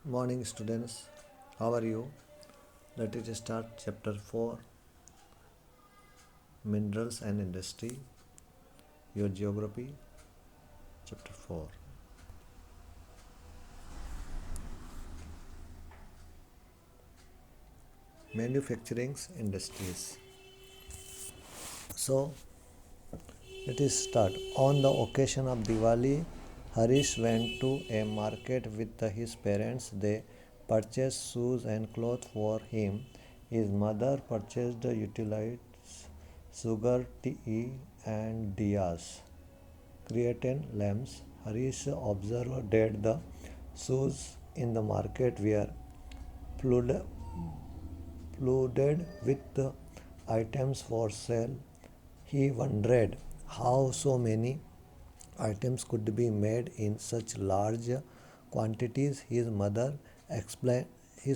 Morning students, how are you? Let us start chapter 4, Minerals and Industry, your geography, chapter 4. Manufacturing industries. So, let us start. On the occasion of Diwali, Harish went to a market with his parents. They purchased shoes and clothes for him. His mother purchased utilities, sugar, tea, and diyas. Creatine lamps. Harish observed that the shoes in the market were flooded with the items for sale. He wondered how so many items could be made in such large quantities. His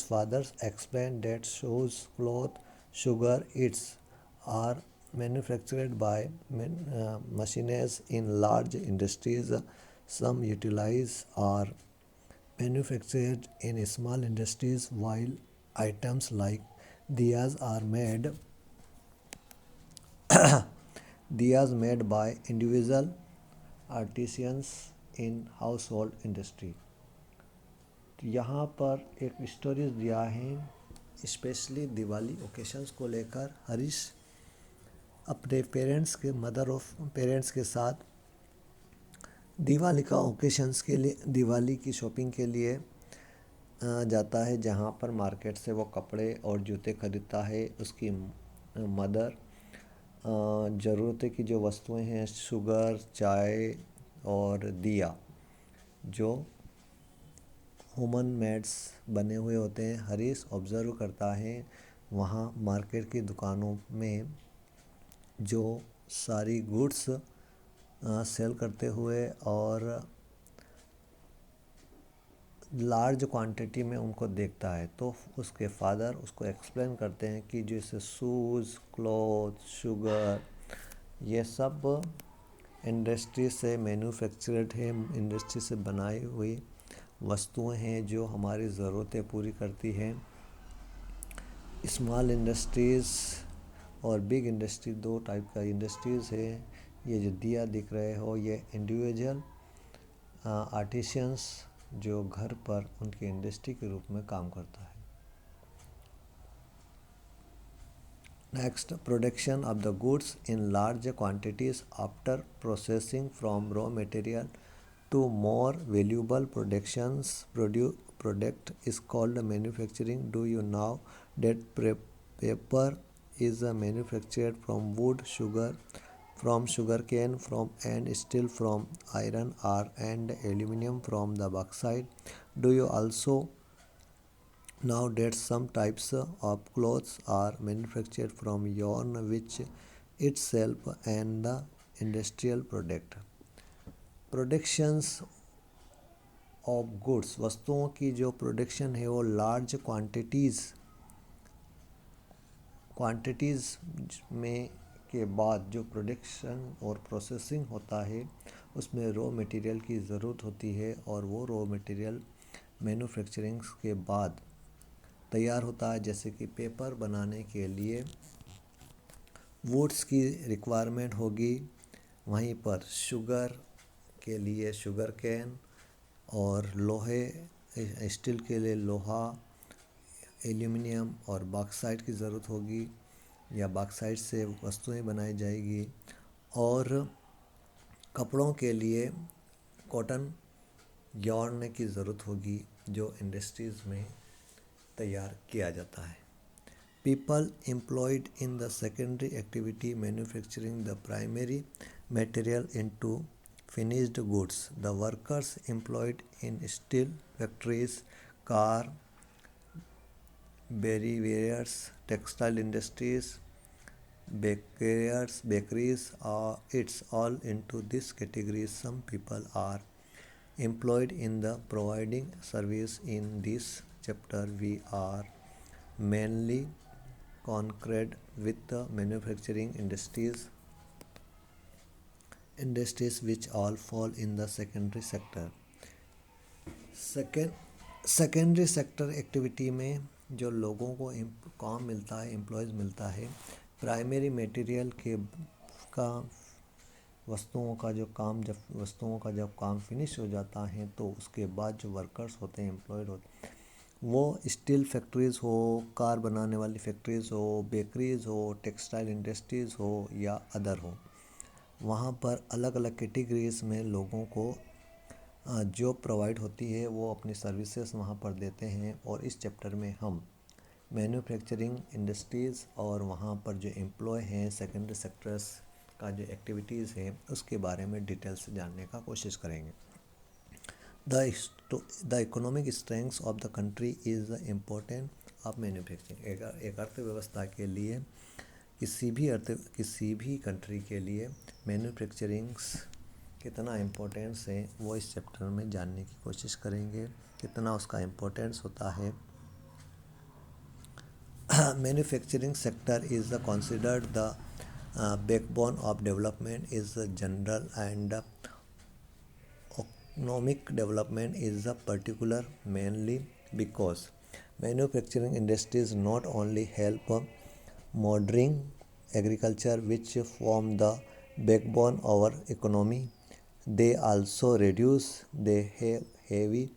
father explained that shoes, cloth, sugar, eats are manufactured by machines in large industries. Some utilities are manufactured in small industries, while items like diyas are made by individual artisans in household industry. तो यहाँ पर एक stories दिया है specially Diwali occasions को लेकर। हरीश अपने parents के साथ दिवाली का ओकेशंस के लिए दिवाली की शॉपिंग के लिए जाता है, जहाँ पर मार्केट से वो कपड़े और जूते खरीदता है। उसकी मदर ज़रूरत की जो वस्तुएं हैं, शुगर, चाय और दिया, जो ह्यूमन मेड्स बने हुए होते हैं, हरीश ऑब्ज़र्व करता है वहाँ मार्केट की दुकानों में जो सारी गुड्स सेल करते हुए और लार्ज क्वांटिटी में उनको देखता है। तो उसके फादर उसको एक्सप्लेन करते हैं कि जैसे शूज़, क्लॉथ, शुगर, ये सब इंडस्ट्री से मैन्युफैक्चर्ड है, इंडस्ट्री से बनाई हुई वस्तुएं हैं जो हमारी ज़रूरतें पूरी करती हैं। स्मॉल इंडस्ट्रीज़ और बिग इंडस्ट्री, दो टाइप का इंडस्ट्रीज़ है। ये जो दिया दिख रहे हो, ये इंडिविजुअल आर्टिशियंस जो घर पर उनकी इंडस्ट्री के रूप में काम करता है। Next, production of the goods in large quantities after processing from raw material to more valuable product is called manufacturing. Do you know that paper is manufactured from wood, from sugarcane, and steel from iron ore, and aluminum from the bauxite? Do you also know that some types of clothes are manufactured from yarn, which itself and the industrial product? Productions of goods, वस्तुओं की जो production है वो large quantities में के बाद जो production और प्रोसेसिंग होता है उसमें रॉ मटेरियल की ज़रूरत होती है, और वो रॉ मटेरियल मैन्युफैक्चरिंग के बाद तैयार होता है। जैसे कि पेपर बनाने के लिए वुड्स की रिक्वायरमेंट होगी, वहीं पर शुगर के लिए शुगर कैन, और स्टील के लिए लोहा, एल्यूमिनियम और बॉक्साइट की ज़रूरत होगी, या बॉक्साइट से वस्तुएं बनाई जाएगी। और कपड़ों के लिए कॉटन यॉर्न की ज़रूरत होगी, जो इंडस्ट्रीज़ में तैयार किया जाता है। People employed in the secondary activity manufacturing the primary material into finished goods. The workers employed in steel factories, car, breweries, textile industries, bakeries, it's all into this category. Some people are employed in the providing service. In this chapter we are mainly concerned with the manufacturing industries which all fall in the secondary sector. Secondary sector activity में जो लोगों को काम मिलता है, employees मिलता है, primary material के का वस्तुओं का जब काम फिनिश हो जाता है तो उसके बाद जो वर्कर्स होते हैं, एम्प्लॉयड होते हैं, वो स्टील फैक्ट्रीज़ हो, कार बनाने वाली फैक्ट्रीज़ हो, बेकरीज़ हो, टेक्सटाइल इंडस्ट्रीज़ हो या अदर हो, वहाँ पर अलग अलग कैटेगरीज में लोगों को जॉब प्रोवाइड होती है। वो अपनी सर्विसेज वहाँ पर देते हैं और इस चैप्टर में हम मैन्युफैक्चरिंग इंडस्ट्रीज़ और वहाँ पर जो एम्प्लॉय हैं, सेकेंडरी सेक्टर्स का जो एक्टिविटीज़ है उसके बारे में डिटेल से जानने का कोशिश करेंगे। The economic strength of the country is the important of manufacturing. एक अर्थव्यवस्था के लिए, किसी भी कंट्री के लिए मैन्युफैक्चरिंग्स कितना इम्पोर्टेंस है वो इस चैप्टर में जानने की कोशिश करेंगे, कितना उसका इम्पोर्टेंस होता है। Manufacturing sector is considered the backbone of development is general and economic development is particular, mainly because manufacturing industries not only help modern agriculture which form the backbone of our economy, they also reduce the heavy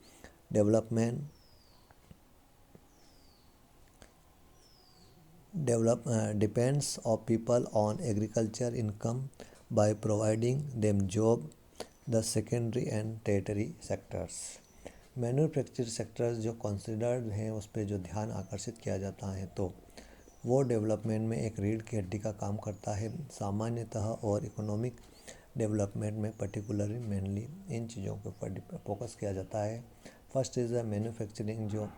development depends of people on agriculture income by providing them job. The secondary and tertiary sectors, manufacture sectors जो considered हैं उस पर जो ध्यान आकर्षित किया जाता है तो वो डेवलपमेंट में एक रीढ़ की हड्डी का काम करता है सामान्यतः, और इकोनॉमिक डेवलपमेंट में पर्टिकुलरली मेनली इन चीज़ों के ऊपर फोकस किया जाता है। First is manufacturing. जो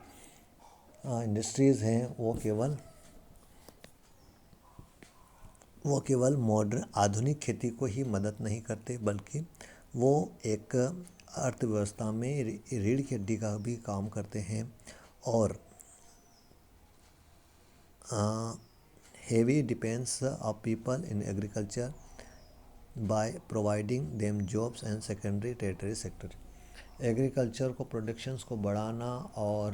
इंडस्ट्रीज़ हैं वो केवल मॉडर्न आधुनिक खेती को ही मदद नहीं करते, बल्कि वो एक अर्थव्यवस्था में रीढ़ की हड्डी का भी काम करते हैं और heavy depends of people in agriculture by providing them jobs and secondary tertiary sector। Agriculture को, प्रोडक्शंस को बढ़ाना और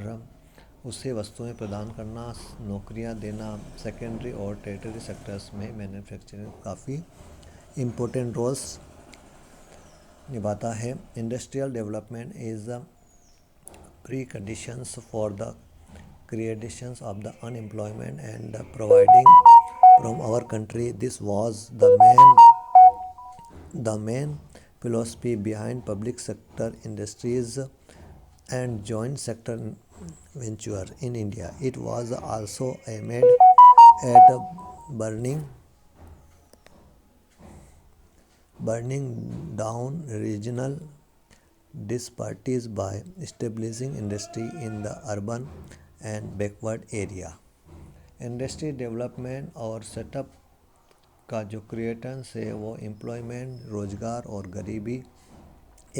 उससे वस्तुएं प्रदान करना, नौकरियां देना सेकेंडरी और टेरिटरी सेक्टर्स में मैन्युफैक्चरिंग काफ़ी इम्पोर्टेंट रोल्स निभाता है। Industrial development is the pre conditions for the creations of the unemployment and providing from our country. This was the main philosophy behind public sector industries and joint sector venture in India. It was also aimed at burning down regional disparities by establishing industry in the urban and backward area. Industry development और setup का जो क्रिएटेंस है वो employment, रोज़गार और गरीबी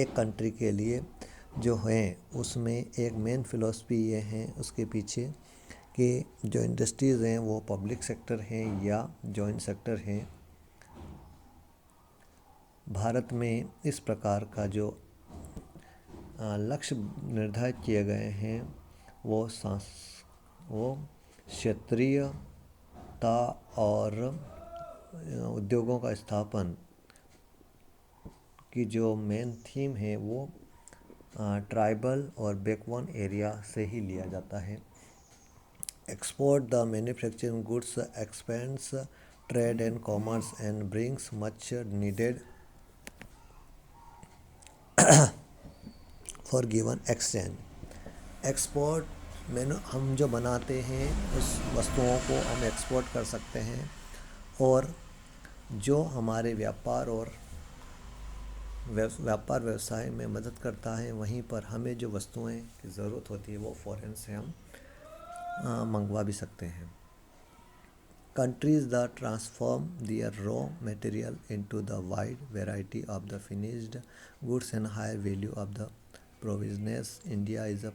एक country के लिए जो हैं उसमें एक मेन फ़िलॉसफी ये है उसके पीछे कि जो इंडस्ट्रीज़ हैं वो पब्लिक सेक्टर हैं या जॉइंट सेक्टर हैं। भारत में इस प्रकार का जो लक्ष्य निर्धारित किए गए हैं वो क्षेत्रीयता और उद्योगों का स्थापन की जो मेन थीम है वो ट्राइबल और बैकवर्ड एरिया से ही लिया जाता है। Export the manufacturing goods expends trade and commerce and brings much needed for given exchange. Export हम जो बनाते हैं उस वस्तुओं को हम एक्सपोर्ट कर सकते हैं और जो हमारे व्यापार व्यवसाय में मदद करता है, वहीं पर हमें जो वस्तुएं की ज़रूरत होती है वो फॉरेन से हम मंगवा भी सकते हैं। Countries that transform their raw material into the wide variety of the finished goods and higher value of the provisions. India is a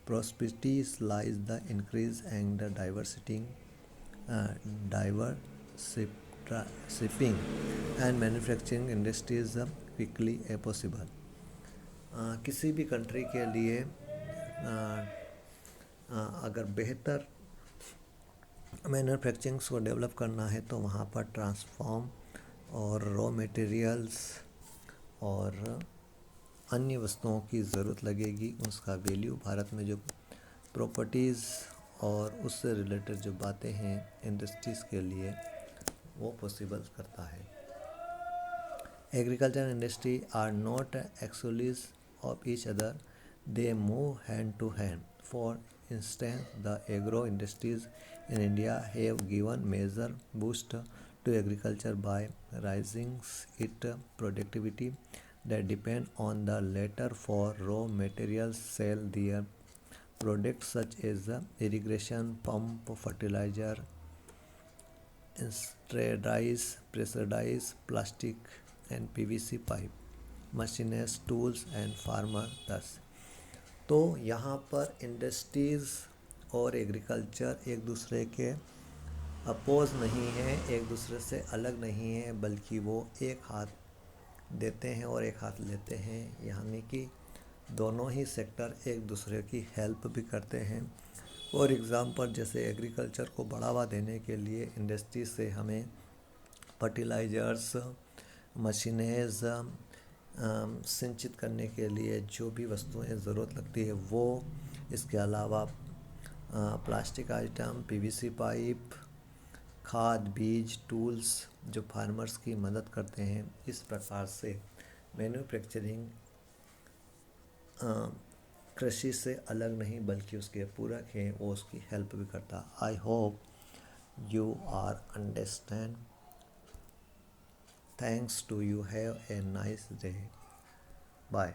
prosperity lies the increase and the diversifying and manufacturing industries quickly possible. किसी भी country के लिए अगर बेहतर मैन्युफैक्चरिंग्स को develop करना है तो वहाँ पर ट्रांसफॉर्म और रॉ मटेरियल्स और अन्य वस्तुओं की ज़रूरत लगेगी। उसका वैल्यू भारत में जो प्रॉपर्टीज़ और उससे रिलेटेड जो बातें हैं इंडस्ट्रीज़ के लिए वो पॉसिबल करता है। Agriculture industry are not exclusive of each other, they move hand to hand. For instance, the agro industries in India have given major boost to agriculture by raising its productivity that depend on the latter for raw materials sell their products such as irrigation pump, fertilizer, standardized pressurized plastic and PVC pipe, machines, tools and farmer thus। तो यहाँ पर industries और agriculture एक दूसरे के oppose नहीं है, एक दूसरे से अलग नहीं है, बल्कि वो एक हाथ देते हैं और एक हाथ लेते हैं, यानी कि दोनों ही सेक्टर एक दूसरे की हेल्प भी करते हैं। फॉर एग्ज़ाम्पल जैसे एग्रीकल्चर को बढ़ावा देने के लिए इंडस्ट्री से हमें फर्टिलाइज़र्स, मशीनेज, सिंचित करने के लिए जो भी वस्तुएं ज़रूरत लगती है वो, इसके अलावा प्लास्टिक आइटम, पीवीसी पाइप, खाद, बीज, टूल्स जो फार्मर्स की मदद करते हैं। इस प्रकार से मैन्युफैक्चरिंग कृषि से अलग नहीं बल्कि उसके पूरक है, वो उसकी हेल्प भी करता। I hope you are understand। Thanks to you, have a nice day। Bye।